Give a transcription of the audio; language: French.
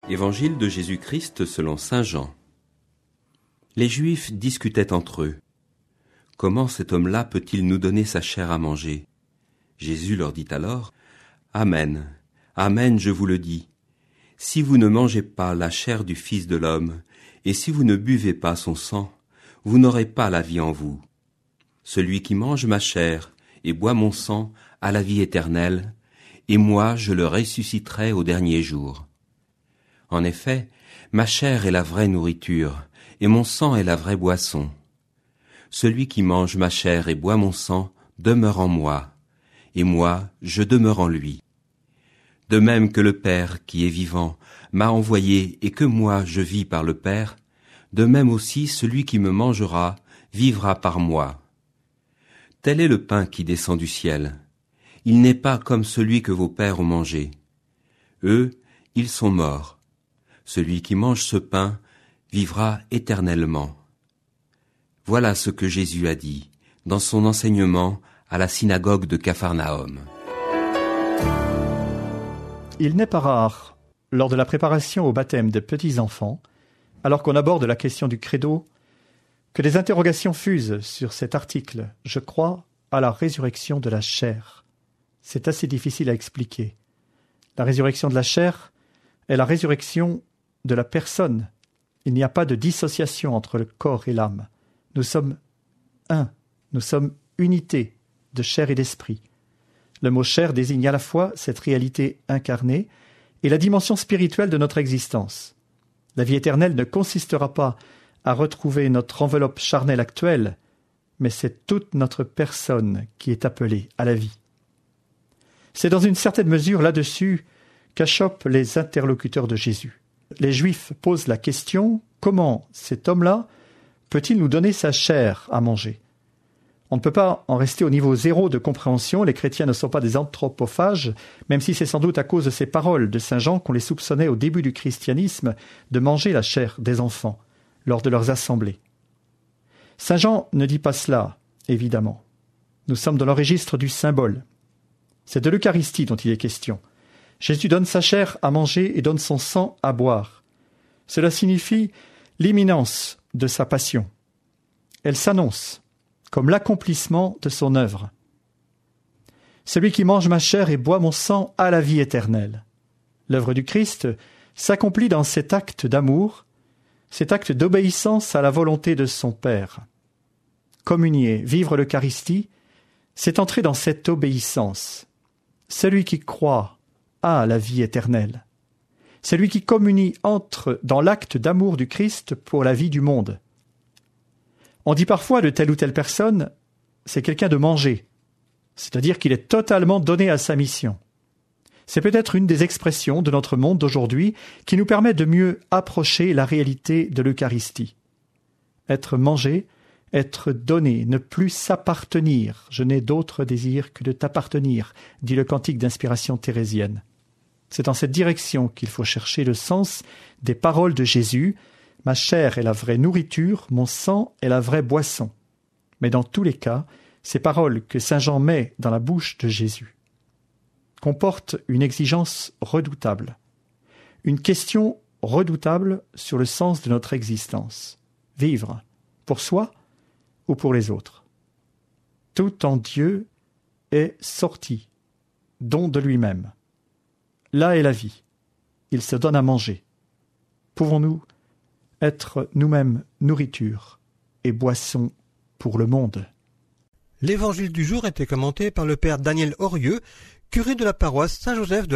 Évangile de Jésus-Christ selon saint Jean. Les Juifs discutaient entre eux. Comment cet homme-là peut-il nous donner sa chair à manger ? Jésus leur dit alors : Amen, Amen, je vous le dis. Si vous ne mangez pas la chair du Fils de l'homme, et si vous ne buvez pas son sang, vous n'aurez pas la vie en vous. Celui qui mange ma chair et boit mon sang a la vie éternelle, et moi je le ressusciterai au dernier jour. En effet, ma chair est la vraie nourriture, et mon sang est la vraie boisson. Celui qui mange ma chair et boit mon sang demeure en moi, et moi je demeure en lui. De même que le Père, qui est vivant, m'a envoyé et que moi je vis par le Père, de même aussi celui qui me mangera vivra par moi. Tel est le pain qui descend du ciel. Il n'est pas comme celui que vos pères ont mangé. Eux, ils sont morts. Celui qui mange ce pain vivra éternellement. Voilà ce que Jésus a dit dans son enseignement à la synagogue de Capharnaüm. Il n'est pas rare, lors de la préparation au baptême de petits enfants, alors qu'on aborde la question du credo, que des interrogations fusent sur cet article « Je crois à la résurrection de la chair ». C'est assez difficile à expliquer. La résurrection de la chair est la résurrection de la personne. Il n'y a pas de dissociation entre le corps et l'âme. Nous sommes un, nous sommes unité de chair et d'esprit. Le mot chair désigne à la fois cette réalité incarnée et la dimension spirituelle de notre existence. La vie éternelle ne consistera pas à retrouver notre enveloppe charnelle actuelle, mais c'est toute notre personne qui est appelée à la vie. C'est dans une certaine mesure là-dessus qu'achoppent les interlocuteurs de Jésus. Les Juifs posent la question « Comment cet homme-là peut-il nous donner sa chair à manger ?» On ne peut pas en rester au niveau zéro de compréhension. Les chrétiens ne sont pas des anthropophages, même si c'est sans doute à cause de ces paroles de saint Jean qu'on les soupçonnait au début du christianisme de manger la chair des enfants lors de leurs assemblées. Saint Jean ne dit pas cela, évidemment. Nous sommes dans le registre du symbole. C'est de l'Eucharistie dont il est question. Jésus donne sa chair à manger et donne son sang à boire. Cela signifie l'imminence de sa passion. Elle s'annonce comme l'accomplissement de son œuvre. Celui qui mange ma chair et boit mon sang a la vie éternelle. L'œuvre du Christ s'accomplit dans cet acte d'amour, cet acte d'obéissance à la volonté de son Père. Communier, vivre l'Eucharistie, c'est entrer dans cette obéissance. Celui qui croit a la vie éternelle. Celui qui communie entre dans l'acte d'amour du Christ pour la vie du monde. On dit parfois de telle ou telle personne, c'est quelqu'un de manger, c'est-à-dire qu'il est totalement donné à sa mission. C'est peut-être une des expressions de notre monde d'aujourd'hui qui nous permet de mieux approcher la réalité de l'Eucharistie. Être mangé, être donné, ne plus s'appartenir. Je n'ai d'autre désir que de t'appartenir, dit le cantique d'inspiration thérésienne. C'est dans cette direction qu'il faut chercher le sens des paroles de Jésus. Ma chair est la vraie nourriture, mon sang est la vraie boisson. Mais dans tous les cas, ces paroles que saint Jean met dans la bouche de Jésus comportent une exigence redoutable, une question redoutable sur le sens de notre existence. Vivre pour soi ou pour les autres. Tout en Dieu est sorti, don de lui-même. Là est la vie. Il se donne à manger. Pouvons-nous être nous-mêmes nourriture et boisson pour le monde? L'évangile du jour était commenté par le père Daniel Aurieux, curé de la paroisse Saint-Joseph de la